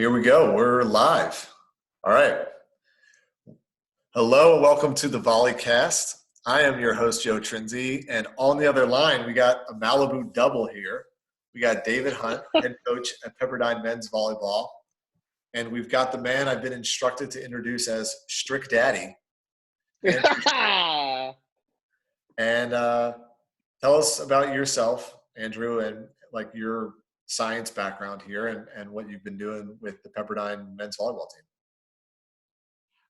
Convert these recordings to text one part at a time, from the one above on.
Here we go. We're live. All right. Hello and welcome to the Volleycast. I am your host, Joe Trinsey, and on the other line, we got a Malibu double here. We got David Hunt, head coach at Pepperdine men's volleyball, and we've got the man I've been instructed to introduce as Strick Daddy. And tell us about yourself, Andrew, and like your science background here and what you've been doing with the Pepperdine men's volleyball team.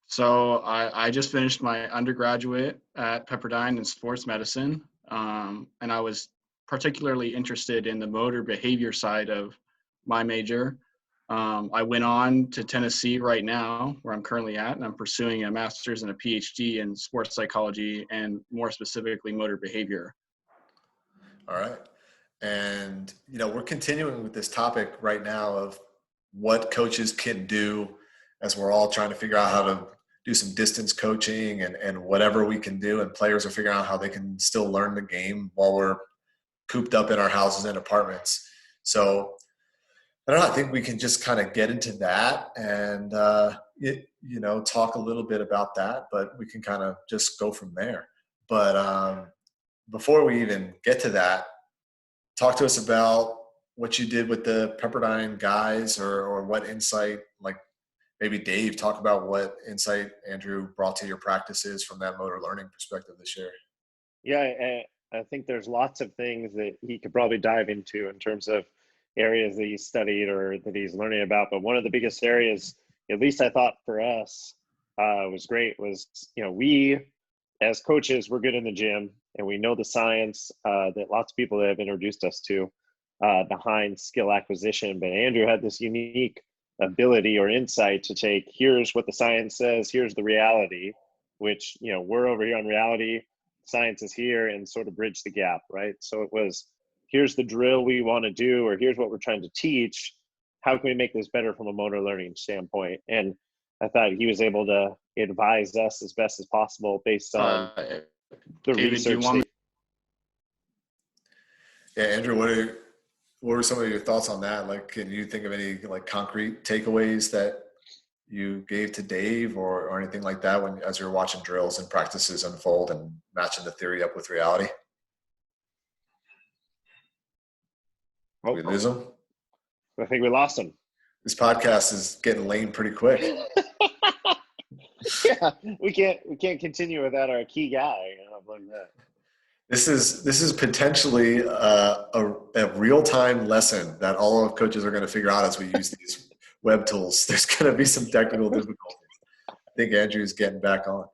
So I just finished my undergraduate at Pepperdine in sports medicine, and I was particularly interested in the motor behavior side of my major. I went on to Tennessee right now, where I'm currently at, and I'm pursuing a master's and a PhD in sports psychology and more specifically motor behavior. All right. And, we're continuing with this topic right now of what coaches can do as we're all trying to figure out how to do some distance coaching and whatever we can do. And players are figuring out how they can still learn the game while we're cooped up in our houses and apartments. So I don't know, I think we can just kind of get into that and, talk a little bit about that, but we can kind of just go from there. But before we even get to that, talk to us about what you did with the Pepperdine guys or what insight, like maybe Dave, talk about what insight Andrew brought to your practices from that motor learning perspective this year. Yeah, I think there's lots of things that he could probably dive into in terms of areas that he's studied or that he's learning about. But one of the biggest areas, at least I thought for us, was great was, we as coaches, we're good in the gym and we know the science that lots of people have introduced us to behind skill acquisition. But Andrew had this unique ability or insight to take, here's what the science says, here's the reality, which, we're over here on reality, science is here, and sort of bridge the gap, right? So it was, here's the drill we want to do, or here's what we're trying to teach. How can we make this better from a motor learning standpoint? And I thought he was able to advise us as best as possible based on the David, research. Yeah, Andrew, what were some of your thoughts on that? Like, can you think of any like concrete takeaways that you gave to Dave or anything like that as you're watching drills and practices unfold and matching the theory up with reality? Did we lose him? I think we lost him. This podcast is getting lame pretty quick. Yeah, we can't continue without our key guy. Like that. This is potentially a real-time lesson that all of coaches are going to figure out as we use these web tools. There's going to be some technical difficulties. I think Andrew's getting back on,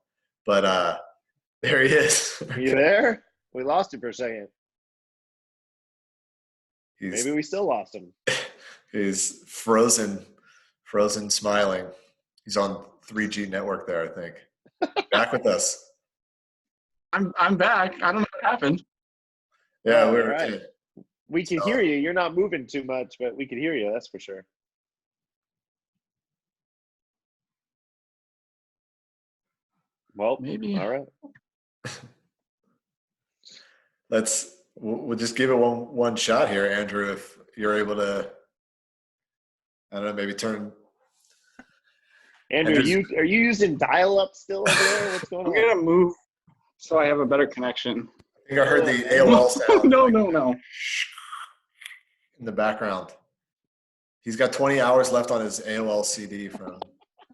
but there he is. You there? We lost him for a second. Maybe we still lost him. He's frozen smiling. He's on 3G network there, I think. Back with us. I'm back. I don't know what happened. Yeah, we're right. We can hear you. You're not moving too much, but we can hear you. That's for sure. Well, maybe. All right. We'll just give it one shot here, Andrew. If you're able to, I don't know, maybe turn. Andrew, are you using dial-up still over there? What's going on? I'm gonna move so I have a better connection. I think I heard the AOL sound. No. In the background. He's got 20 hours left on his AOL CD from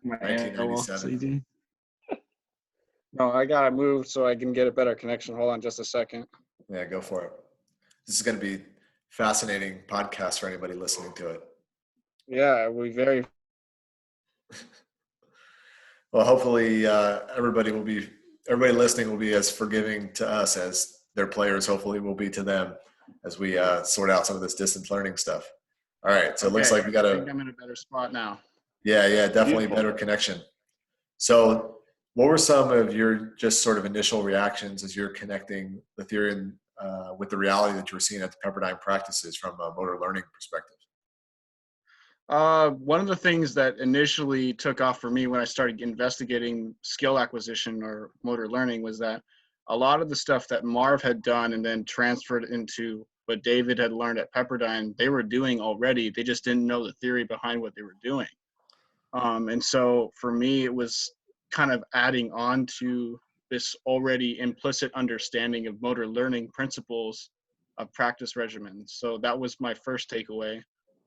1997. No, I gotta move so I can get a better connection. Hold on just a second. Yeah, go for it. This is going to be fascinating podcast for anybody listening to it. Yeah, very. Well, hopefully everybody listening will be as forgiving to us as their players hopefully will be to them as we sort out some of this distance learning stuff. All right, so it looks like we got I think I'm in a better spot now. Yeah, definitely better connection. So what were some of your just sort of initial reactions as you're connecting the theory with the reality that you were seeing at the Pepperdine practices from a motor learning perspective? One of the things that initially took off for me when I started investigating skill acquisition or motor learning was that a lot of the stuff that Marv had done and then transferred into but David had learned at Pepperdine they were doing already. They just didn't know the theory behind what they were doing. And so for me, it was kind of adding on to this already implicit understanding of motor learning principles of practice regimens. So that was my first takeaway.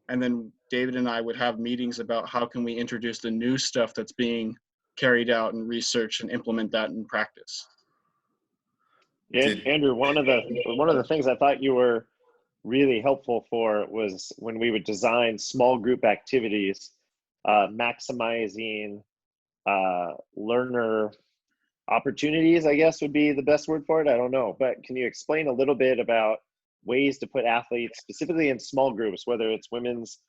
And then David and I would have meetings about how can we introduce the new stuff that's being carried out and research and implement that in practice. Yeah, Andrew, one of the things I thought you were really helpful for was when we would design small group activities, maximizing learner opportunities, I guess would be the best word for it. I don't know, but can you explain a little bit about ways to put athletes specifically in small groups, whether it's women's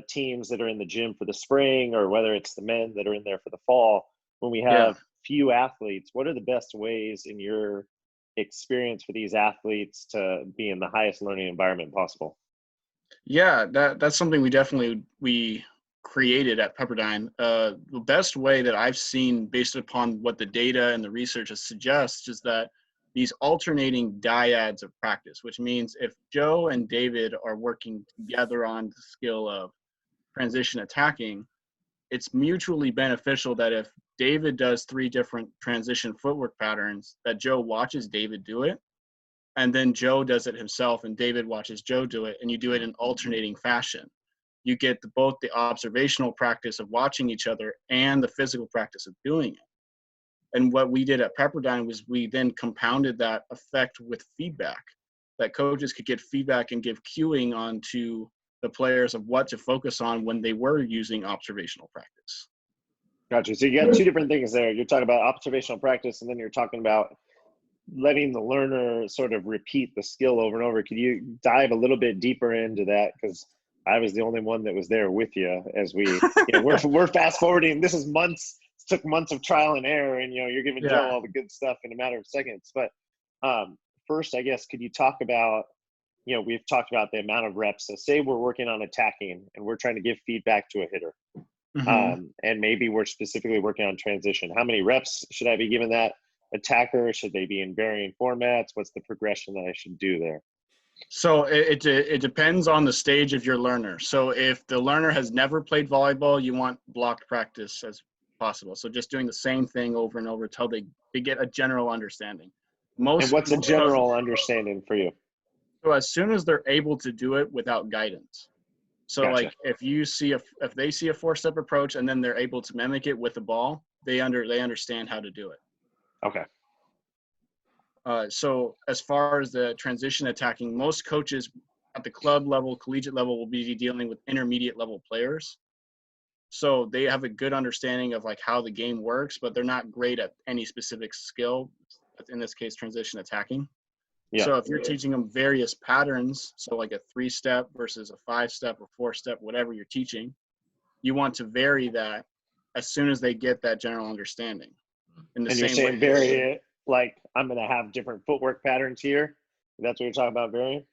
teams that are in the gym for the spring or whether it's the men that are in there for the fall, when we have few athletes, what are the best ways in your experience for these athletes to be in the highest learning environment possible? Yeah, that's something we created at Pepperdine. The best way that I've seen, based upon what the data and the research suggests, is that these alternating dyads of practice, which means if Joe and David are working together on the skill of transition attacking, it's mutually beneficial that if David does 3 different transition footwork patterns, that Joe watches David do it, and then Joe does it himself and David watches Joe do it, and you do it in alternating fashion. You get both the observational practice of watching each other and the physical practice of doing it. And what we did at Pepperdine was we then compounded that effect with feedback, that coaches could get feedback and give cueing onto the players of what to focus on when they were using observational practice. Gotcha. So you got 2 different things there. You're talking about observational practice, and then you're talking about letting the learner sort of repeat the skill over and over. Could you dive a little bit deeper into that? Because I was the only one that was there with you as we, we're fast forwarding. This is months. It took months of trial and error, and you're giving Joe all the good stuff in a matter of seconds. But first, I guess, could you talk about, we've talked about the amount of reps. So say we're working on attacking and we're trying to give feedback to a hitter. Mm-hmm. And maybe we're specifically working on transition. How many reps should I be giving that attacker? Should they be in varying formats? What's the progression that I should do there? So it depends on the stage of your learner. So if the learner has never played volleyball, you want blocked practice as possible. So just doing the same thing over and over until they get a general understanding. And what's a general understanding for you? So as soon as they're able to do it without guidance. So Gotcha. like if they see a 4-step approach and then they're able to mimic it with the ball, they understand how to do it. Okay. So as far as the transition attacking, most coaches at the club level, collegiate level, will be dealing with intermediate level players. So they have a good understanding of like how the game works, but they're not great at any specific skill. In this case, transition attacking. Yeah. So if you're teaching them various patterns, so like a 3-step versus a 5-step or 4-step, whatever you're teaching, you want to vary that as soon as they get that general understanding. And you're saying vary it, like I'm going to have different footwork patterns here. That's what you're talking about, varying?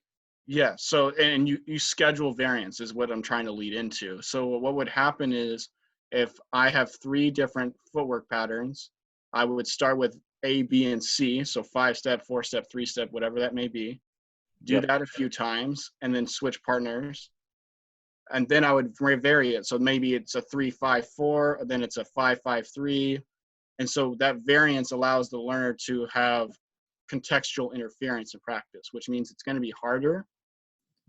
Yeah. So, and you schedule variance is what I'm trying to lead into. So what would happen is if I have 3 different footwork patterns, I would start with A, B, and C. So 5-step, 4-step, 3-step, whatever that may be. Do that a few times and then switch partners. And then I would vary it. So maybe it's a 3-5-4, then it's a 5-5-3. And so that variance allows the learner to have contextual interference in practice, which means it's going to be harder,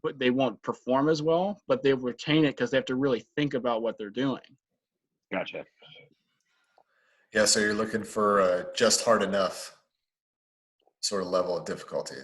but they won't perform as well, but they retain it because they have to really think about what they're doing. Gotcha. Yeah, so you're looking for just hard enough sort of level of difficulty.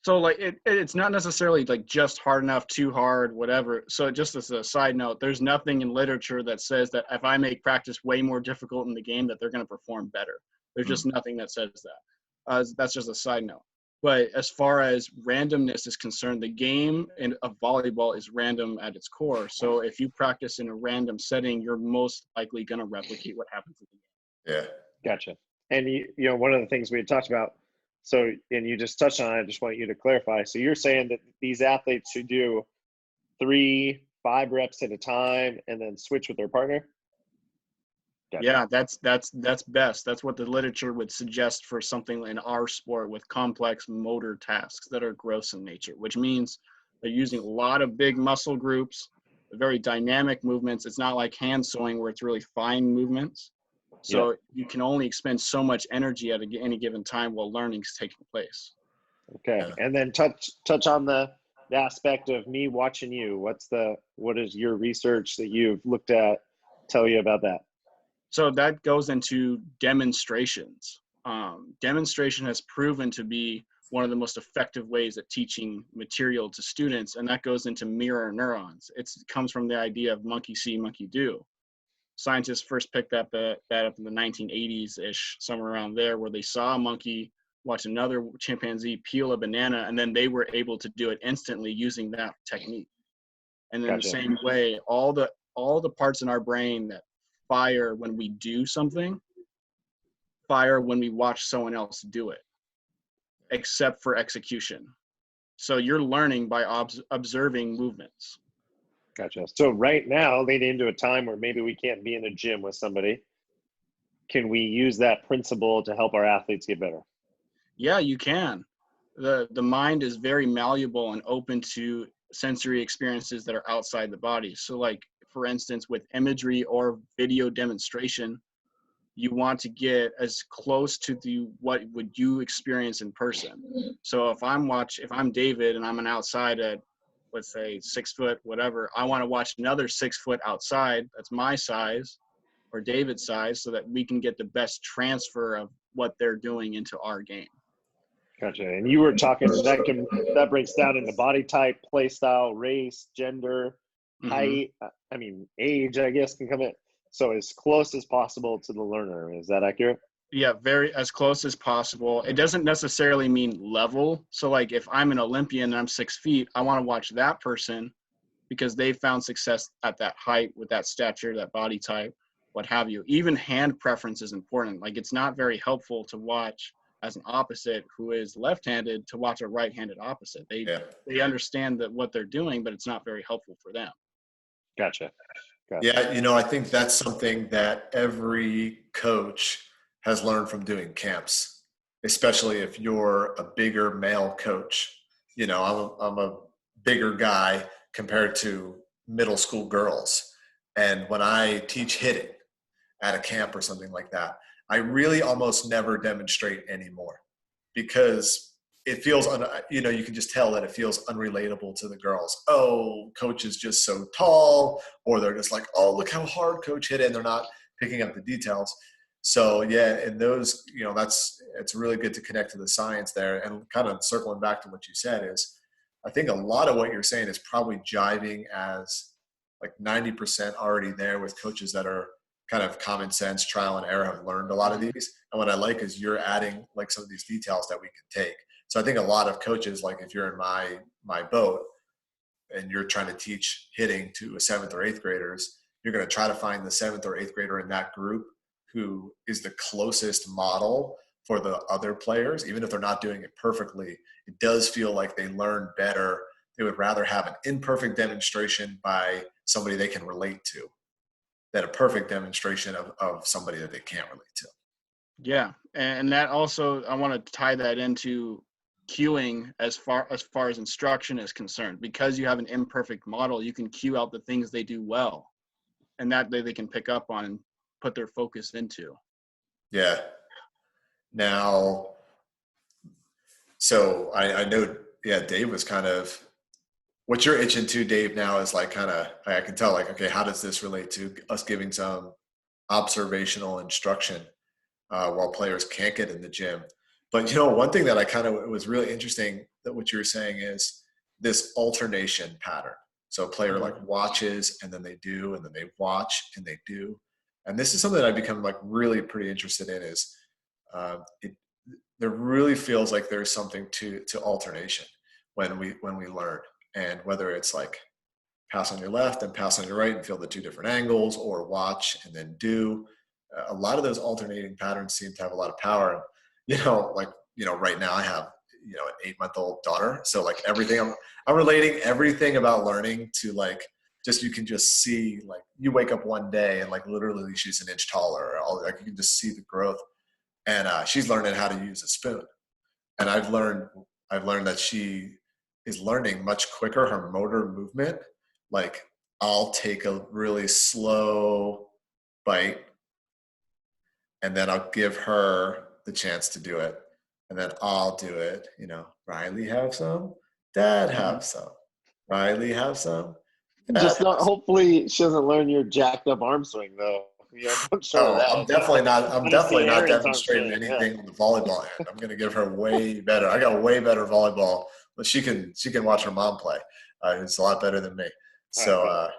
So like it's not necessarily like just hard enough, too hard, whatever. So just as a side note, there's nothing in literature that says that if I make practice way more difficult in the game that they're going to perform better. There's just nothing that says that. That's just a side note. But as far as randomness is concerned, the game of volleyball is random at its core. So if you practice in a random setting, you're most likely going to replicate what happens in the game. Yeah. Gotcha. And one of the things we had talked about, so, and you just touched on it, I just want you to clarify. So you're saying that these athletes should do 3-5 reps at a time and then switch with their partner? Gotcha. Yeah, that's best. That's what the literature would suggest for something in our sport with complex motor tasks that are gross in nature, which means they're using a lot of big muscle groups, very dynamic movements. It's not like hand sewing where it's really fine movements. Yeah. So you can only expend so much energy at any given time while learning is taking place. Okay. Yeah. And then touch on the aspect of me watching you. What is your research that you've looked at tell you about that? So that goes into demonstrations. Demonstration has proven to be one of the most effective ways at teaching material to students, and that goes into mirror neurons. It comes from the idea of monkey see, monkey do. Scientists first picked that up in the 1980s-ish, somewhere around there, where they saw a monkey watch another chimpanzee peel a banana, and then they were able to do it instantly using that technique. And in Gotcha. the same way, all the parts in our brain that fire when we do something, fire when we watch someone else do it, except for execution. So you're learning by observing movements. Gotcha. So right now, leading into a time where maybe we can't be in a gym with somebody, can we use that principle to help our athletes get better? Yeah, you can. The mind is very malleable and open to sensory experiences that are outside the body. So like, for instance, with imagery or video demonstration, you want to get as close to what would you experience in person. So if I'm David and I'm an outside at, let's say 6 foot, whatever, I want to watch another 6 foot outside that's my size or David's size so that we can get the best transfer of what they're doing into our game. Gotcha. And you were talking that breaks down into body type, play style, race, gender, height. I mean, age, I guess, can come in. So as close as possible to the learner. Is that accurate? Yeah, very as close as possible. It doesn't necessarily mean level. So like if I'm an Olympian and I'm 6 feet, I want to watch that person because they found success at that height with that stature, that body type, what have you. Even hand preference is important. Like it's not very helpful to watch as an opposite who is left-handed to watch a right-handed opposite. They understand that what they're doing, but it's not very helpful for them. Gotcha. Yeah, I think that's something that every coach has learned from doing camps, especially if you're a bigger male coach. I'm a bigger guy compared to middle school girls. And when I teach hitting at a camp or something like that, I really almost never demonstrate anymore because it feels, you can just tell that it feels unrelatable to the girls. Oh, coach is just so tall, or they're just like, oh, look how hard coach hit it, and they're not picking up the details. So yeah, and those, it's really good to connect to the science there. And kind of circling back to what you said is, I think a lot of what you're saying is probably jiving as like 90% already there with coaches that are kind of common sense, trial and error, have learned a lot of these. And what I like is you're adding like some of these details that we can take. So I think a lot of coaches, like if you're in my boat and you're trying to teach hitting to a 7th or 8th graders, you're going to try to find the 7th or 8th grader in that group who is the closest model for the other players. Even if they're not doing it perfectly, it does feel like they learn better. They would rather have an imperfect demonstration by somebody they can relate to than a perfect demonstration of somebody that they can't relate to. Yeah, and that also, I want to tie that into cueing as far as instruction is concerned. Because you have an imperfect model, you can cue out the things they do well, and that they can pick up on and put their focus into. Yeah. Now, so I know, Dave was kind of, what you're itching to, Dave, now is like kind of, I can tell, like, okay, how does this relate to us giving some observational instruction while players can't get in the gym? But, one thing that it was really interesting that what you were saying is this alternation pattern. So a player like watches and then they do, and then they watch and they do. And this is something that I've become like really pretty interested in is there really feels like there's something to alternation when we learn. And whether it's like pass on your left and pass on your right and feel the two different angles, or watch and then do, a lot of those alternating patterns seem to have a lot of power. Right now I have, an 8-month-old daughter. So like everything, I'm relating everything about learning to like just, you can just see, like, you wake up one day and like literally she's an inch taller, like you can just see the growth. And she's learning how to use a spoon. And I've learned that she is learning much quicker her motor movement. Like, I'll take a really slow bite and then I'll give her the chance to do it. And then I'll do it. Riley, have some. Dad, have some. Riley, have some. Dad, Just not. have some. Hopefully, she doesn't learn your jacked up arm swing though. Don't show her Oh, that. I'm definitely not Aaron's arm demonstrating swing. anything on the volleyball end. I'm going to give her way better. I got way better volleyball, but she can watch her mom play. It's a lot better than me. So,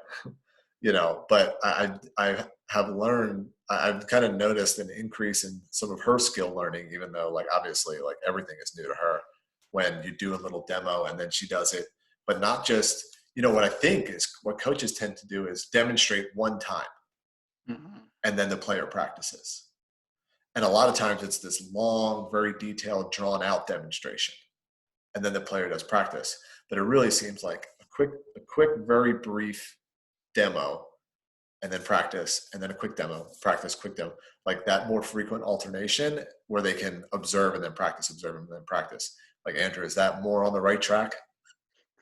but I have learned. I've kind of noticed an increase in some of her skill learning, even though, like, obviously, like, everything is new to her. When you do a little demo and then she does it, but not just, what I think is what coaches tend to do is demonstrate one time. Mm-hmm. And then the player practices. And a lot of times it's this long, very detailed, drawn out demonstration. And then the player does practice. But it really seems like a quick, very brief demo, and then practice, and then a quick demo, practice, quick demo. Like that more frequent alternation where they can observe and then practice, observe and then practice. Like, Andrew, is that more on the right track?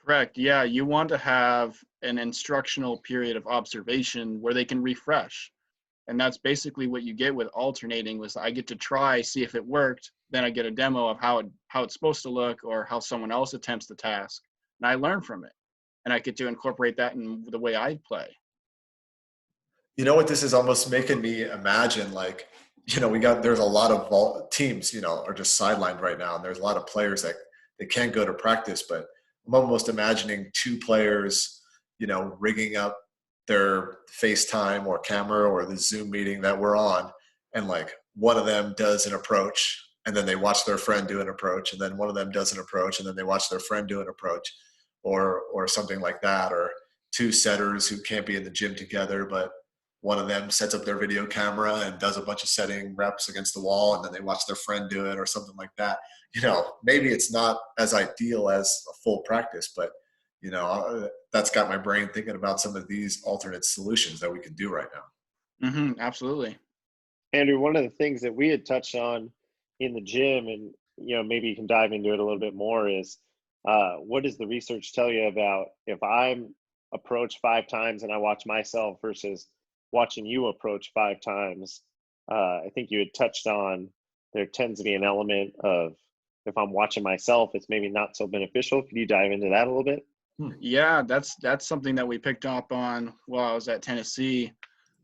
Correct. Yeah, you want to have an instructional period of observation where they can refresh. And that's basically what you get with alternating. Was I get to try, see if it worked, then I get a demo of how it's supposed to look, or how someone else attempts the task, and I learn from it, and I get to incorporate that in the way I play. You know what this is almost making me imagine? Like, there's a lot of teams, are just sidelined right now, and there's a lot of players that they can't go to practice. But I'm almost imagining two players, rigging up their FaceTime or camera or the Zoom meeting that we're on, and like one of them does an approach, and then they watch their friend do an approach, and then one of them does an approach, and then they watch their friend do an approach, or something like that, or two setters who can't be in the gym together, but one of them sets up their video camera and does a bunch of setting reps against the wall, and then they watch their friend do it, or something like that. Maybe it's not as ideal as a full practice, but that's got my brain thinking about some of these alternate solutions that we can do right now. Mm-hmm, absolutely. Andrew, one of the things that we had touched on in the gym, and maybe you can dive into it a little bit more, is what does the research tell you about if I'm approached 5 times and I watch myself versus watching you approach 5 times? I think you had touched on there tends to be an element of, if I'm watching myself, it's maybe not so beneficial. Could you dive into that a little bit? Yeah, that's something that we picked up on while I was at Tennessee.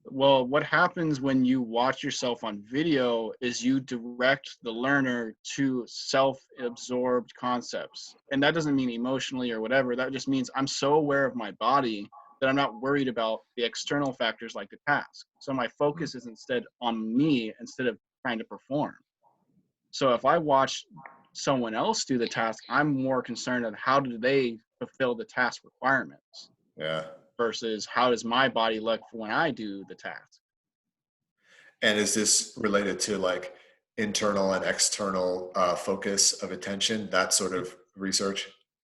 Well, what happens when you watch yourself on video is you direct the learner to self-absorbed concepts. And that doesn't mean emotionally or whatever. That just means I'm so aware of my body that I'm not worried about the external factors like the task. So my focus is instead on me instead of trying to perform. So if I watch someone else do the task, I'm more concerned of how do they fulfill the task requirements. Yeah. Versus how does my body look when I do the task. And is this related to like internal and external focus of attention, that sort of research?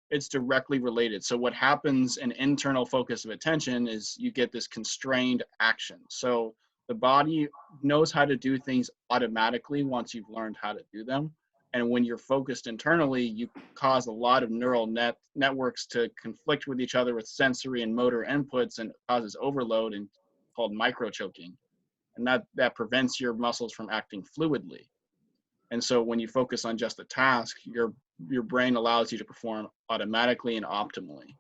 It's directly related. So what happens in internal focus of attention is you get this constrained action. So the body knows how to do things automatically once you've learned how to do them. And when you're focused internally, you cause a lot of neural networks to conflict with each other with sensory and motor inputs, and it causes overload and called microchoking. And that prevents your muscles from acting fluidly. And so when you focus on just the task, your brain allows you to perform automatically and optimally.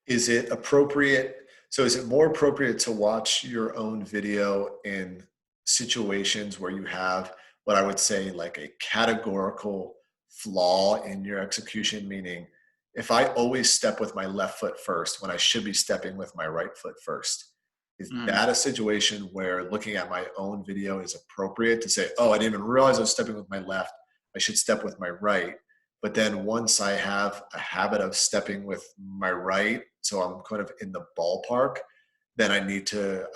Is it appropriate? So is it more appropriate to watch your own video in situations where you have what I would say like a categorical flaw in your execution? Meaning, if I always step with my left foot first when I should be stepping with my right foot first, is that a situation where looking at my own video is appropriate to say, oh, I didn't even realize I was stepping with my left, I should step with my right? But then once I have a habit of stepping with my right, so I'm kind of in the ballpark, then I need to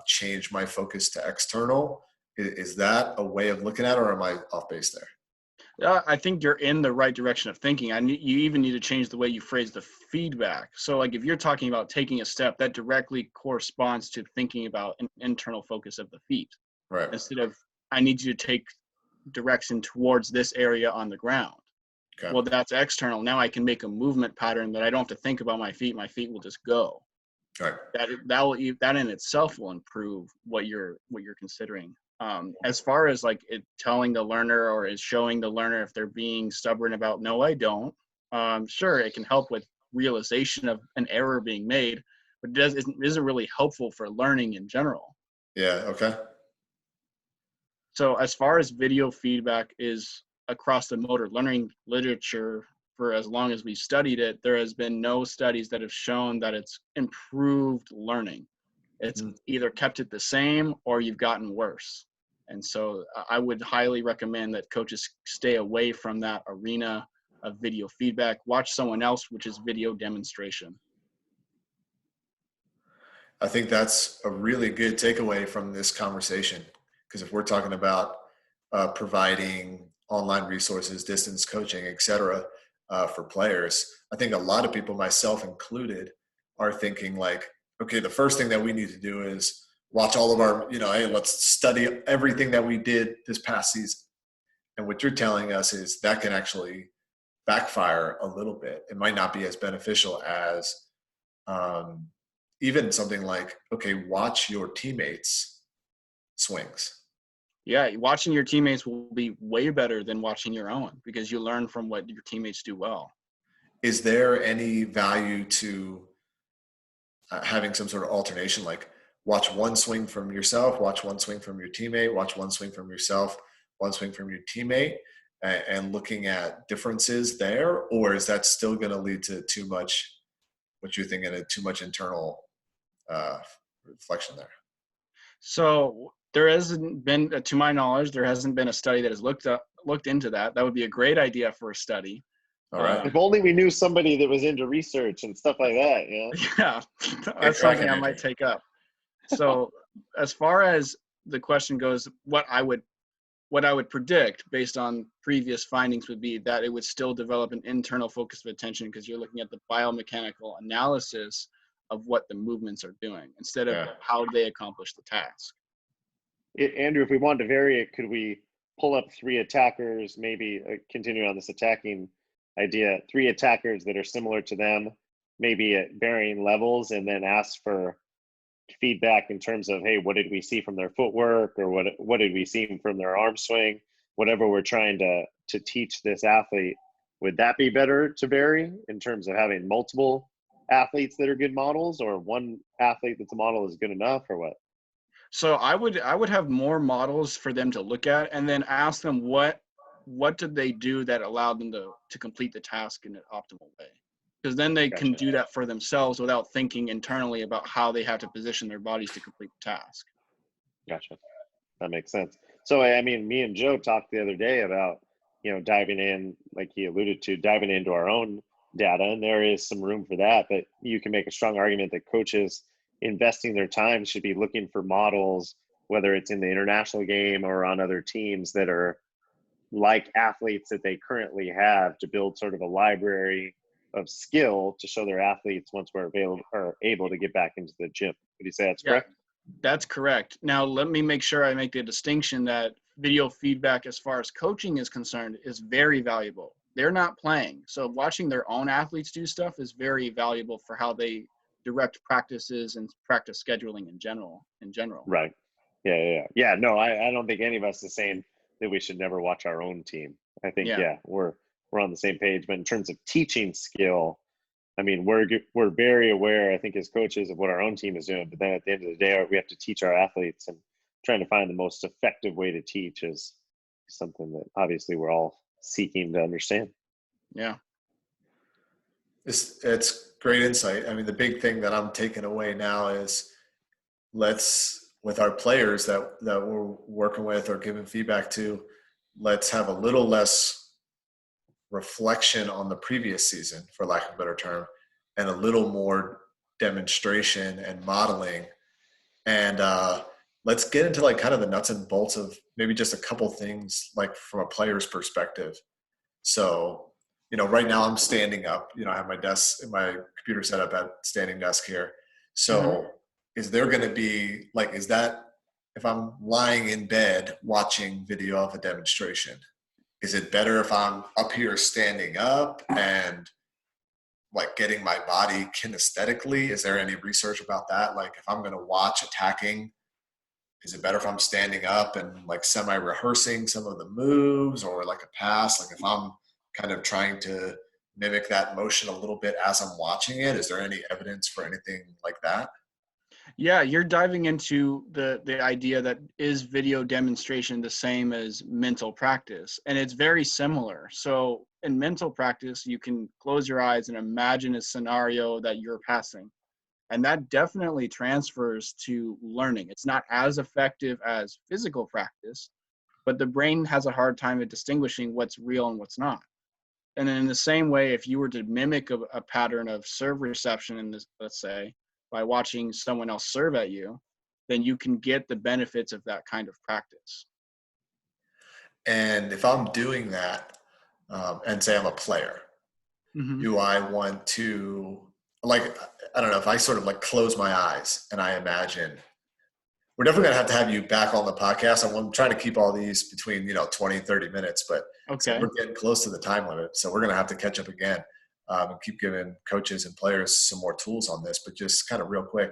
change my focus to external. Is that a way of looking at it, or am I off base there? I think you're in the right direction of thinking. You even need to change the way you phrase the feedback. So, like, if you're talking about taking a step, that directly corresponds to thinking about an internal focus of the feet. Right. Instead of, I need you to take direction towards this area on the ground. Okay. Well, that's external. Now I can make a movement pattern that I don't have to think about my feet. My feet will just go. Right. That in itself will improve what you're considering. As far as like it telling the learner or is showing the learner if they're being stubborn about, no, I don't. Sure, it can help with realization of an error being made, but it isn't really helpful for learning in general. Yeah. Okay. So as far as video feedback is across the motor learning literature, for as long as we studied it, there has been no studies that have shown that it's improved learning. It's either kept it the same or you've gotten worse. And so I would highly recommend that coaches stay away from that arena of video feedback. Watch someone else, which is video demonstration. I think that's a really good takeaway from this conversation, because if we're talking about providing online resources, distance coaching, et cetera, for players, I think a lot of people, myself included, are thinking like, okay, the first thing that we need to do is watch all of our, hey, let's study everything that we did this past season. And what you're telling us is that can actually backfire a little bit. It might not be as beneficial as even something like, okay, watch your teammates' swings. Yeah, watching your teammates will be way better than watching your own, because you learn from what your teammates do well. Is there any value to having some sort of alternation, like watch one swing from yourself, watch one swing from your teammate, watch one swing from yourself, one swing from your teammate, and looking at differences there? Or is that still going to lead to too much, what you're thinking, too much internal reflection there? So there hasn't been, to my knowledge, there hasn't been a study that has looked into that. That would be a great idea for a study. All right. If only we knew somebody that was into research and stuff like that. Yeah, that's something I might take up. So as far as the question goes, what I would predict based on previous findings would be that it would still develop an internal focus of attention, because you're looking at the biomechanical analysis of what the movements are doing instead of how they accomplish the task. Andrew, if we wanted to vary it, could we pull up 3 attackers, maybe continue on this attacking idea, 3 attackers that are similar to them, maybe at varying levels, and then ask for feedback in terms of, hey, what did we see from their footwork, or what did we see from their arm swing, whatever we're trying to teach this athlete? Would that be better to vary in terms of having multiple athletes that are good models, or one athlete that's a model is good enough, or what? So I would have more models for them to look at, and then ask them what did they do that allowed them to complete the task in an optimal way. Because then they can do that for themselves without thinking internally about how they have to position their bodies to complete the task. Gotcha. That makes sense. So, I mean, me and Joe talked the other day about, diving in, like he alluded to, diving into our own data, and there is some room for that. But you can make a strong argument that coaches investing their time should be looking for models, whether it's in the international game or on other teams that are like athletes that they currently have, to build sort of a library of skill to show their athletes once we're able to get back into the gym. Would you say that's correct? That's correct. Now, let me make sure I make the distinction that video feedback, as far as coaching is concerned, is very valuable. They're not playing. So watching their own athletes do stuff is very valuable for how they direct practices and practice scheduling in general. Right. Yeah. No, I don't think any of us is saying that we should never watch our own team. I think, we're on the same page. But in terms of teaching skill, I mean, we're very aware, I think, as coaches, of what our own team is doing. But then at the end of the day, we have to teach our athletes, and trying to find the most effective way to teach is something that obviously we're all seeking to understand. Yeah. It's great insight. I mean, the big thing that I'm taking away now is, with our players that we're working with or giving feedback to, let's have a little less reflection on the previous season, for lack of a better term, and a little more demonstration and modeling. And let's get into like kind of the nuts and bolts of maybe just a couple things like from a player's perspective. So, right now I'm standing up, I have my desk and my computer set up at standing desk here. Mhm. So is there going to be like, is that if I'm lying in bed watching video of a demonstration, is it better if I'm up here standing up and like getting my body kinesthetically? Is there any research about that? Like if I'm going to watch attacking, is it better if I'm standing up and like semi-rehearsing some of the moves or like a pass? Like if I'm kind of trying to mimic that motion a little bit as I'm watching it, is there any evidence for anything like that? Yeah, you're diving into the idea that is video demonstration the same as mental practice, and it's very similar. So in mental practice, you can close your eyes and imagine a scenario that you're passing, and that definitely transfers to learning. It's not as effective as physical practice, but the brain has a hard time at distinguishing what's real and what's not. And then in the same way, if you were to mimic a pattern of serve reception in this, let's say, by watching someone else serve at you, then you can get the benefits of that kind of practice. And if I'm doing that, and say I'm a player, Hmm. do I want to, like, I don't know, if I sort of like close my eyes and I imagine, we're definitely going to have you back on the podcast. I'm trying to keep all these between, 20 and 30 minutes, but so Okay. we're getting close to the time limit. So we're going to have to catch up again, and keep giving coaches and players some more tools on this. But just kind of real quick,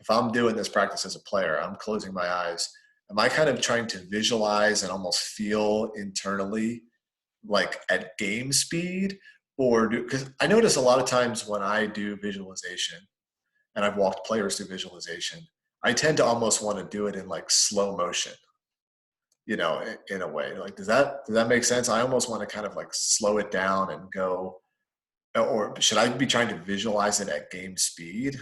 if I'm doing this practice as a player, I'm closing my eyes. Am I kind of trying to visualize and almost feel internally like at game speed? Or because I notice a lot of times when I do visualization, and I've walked players through visualization, I tend to almost want to do it in like slow motion, in a way. Like, does that make sense? I almost want to kind of like slow it down and go, or should I be trying to visualize it at game speed?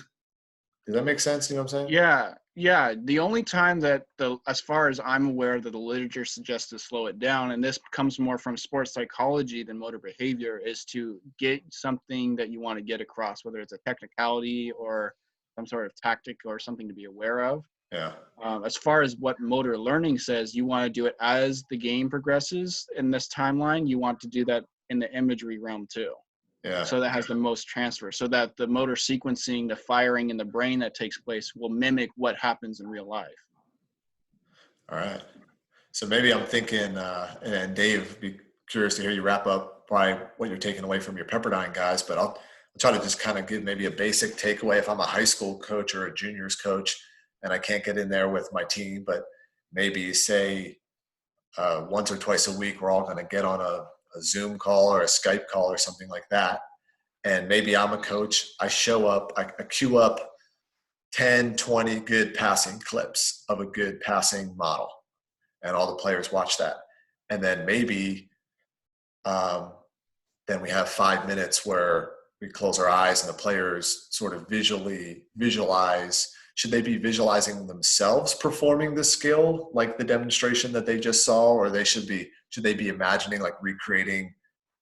Does that make sense? You know what I'm saying? Yeah, yeah. The only time that as far as I'm aware, that the literature suggests to slow it down, and this comes more from sports psychology than motor behavior, is to get something that you want to get across, whether it's a technicality or some sort of tactic or something to be aware of. Yeah. As far as what motor learning says, you want to do it as the game progresses in this timeline. You want to do that in the imagery realm too. Yeah. So that has the most transfer, so that the motor sequencing, the firing in the brain that takes place will mimic what happens in real life. All right. So maybe I'm thinking, and Dave, be curious to hear you wrap up by what you're taking away from your Pepperdine guys, but I'll try to just kind of give maybe a basic takeaway if I'm a high school coach or a juniors coach and I can't get in there with my team, but maybe say once or twice a week, we're all going to get on a Zoom call or a Skype call or something like that. And maybe I'm a coach. I show up, I queue up 10, 20 good passing clips of a good passing model, and all the players watch that. And then maybe then we have 5 minutes where we close our eyes and the players sort of visualize. Should they be visualizing themselves performing the skill, like the demonstration that they just saw, or should they be imagining, like recreating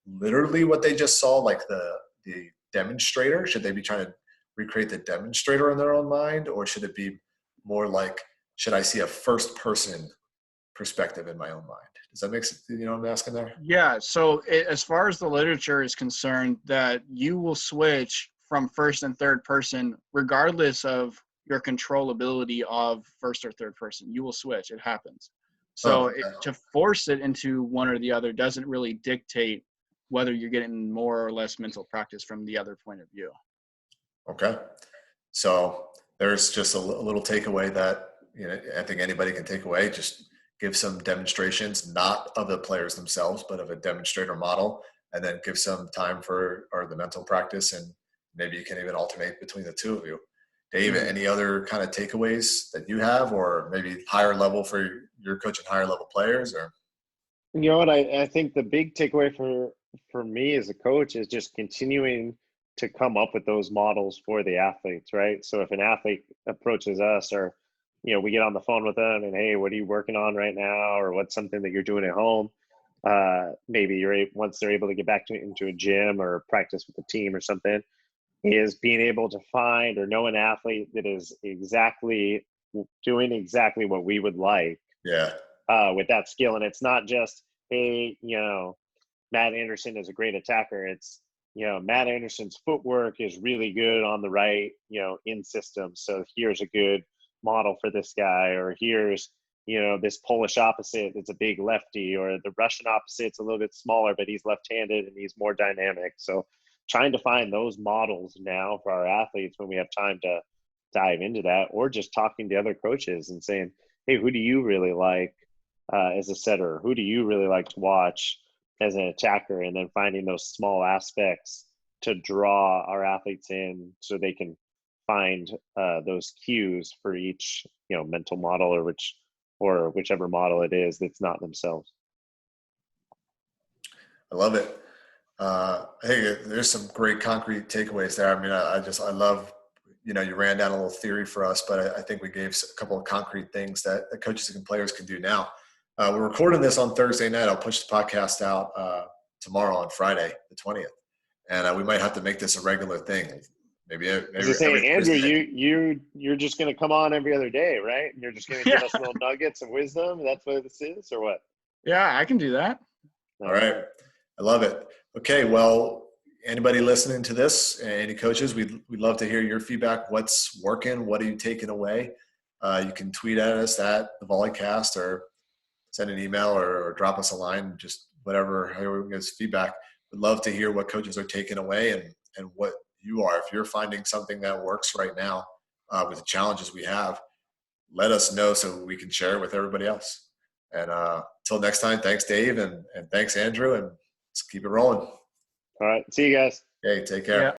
literally what they just saw, like the demonstrator? Should they be trying to recreate the demonstrator in their own mind, or should it be more like, should I see a first person perspective in my own mind? Does that make sense? You know what I'm asking there? Yeah. So as far as the literature is concerned, that you will switch from first and third person regardless of your controllability of first or third person. You will switch. It happens. Oh, So to force it into one or the other doesn't really dictate whether you're getting more or less mental practice from the other point of view. okay. So there's just a little takeaway that I think anybody can take away. Just give some demonstrations, not of the players themselves, but of a demonstrator model, and then give some time for the mental practice, and maybe you can even alternate between the two of you. Dave, Mhm. any other kind of takeaways that you have, or maybe higher level for your coaching higher level players? Or You know what? I think the big takeaway for me as a coach is just continuing to come up with those models for the athletes, right? So if an athlete approaches us, or we get on the phone with them and, hey, what are you working on right now, or what's something that you're doing at home? Maybe once they're able to get back into a gym or practice with a team or something, is being able to find or know an athlete that is exactly doing exactly what we would like Yeah. with that skill. And it's not just, hey, Matt Anderson is a great attacker. It's, Matt Anderson's footwork is really good on the right, in system. So here's a good model for this guy, or here's, this Polish opposite that's a big lefty, or the Russian opposite's a little bit smaller, but he's left-handed and he's more dynamic. So trying to find those models now for our athletes when we have time to dive into that, or just talking to other coaches and saying, hey, who do you really like as a setter? Who do you really like to watch as an attacker? And then finding those small aspects to draw our athletes in so they can find those cues for each, mental model or whichever model it is that's not themselves. I love it. Hey, there's some great concrete takeaways there. I mean, I love, you ran down a little theory for us, but I think we gave a couple of concrete things that coaches and players can do now. We're recording this on Thursday night. I'll push the podcast out tomorrow on Friday, the 20th. And we might have to make this a regular thing. Maybe every Andrew, Thursday. you're just going to come on every other day, right? You're just going to give us little nuggets of wisdom. That's what this is, or what? Yeah, I can do that. All right. I love it. Okay. Well, anybody listening to this, any coaches, we'd love to hear your feedback. What's working? What are you taking away? You can tweet at us at the Volleycast, or send an email, or drop us a line, just whatever, however we get feedback. We'd love to hear what coaches are taking away and what you are. If you're finding something that works right now with the challenges we have, let us know so we can share it with everybody else. And until next time, thanks, Dave, and thanks, Andrew, and let's keep it rolling. All right. See you guys. Hey, take care. Yeah.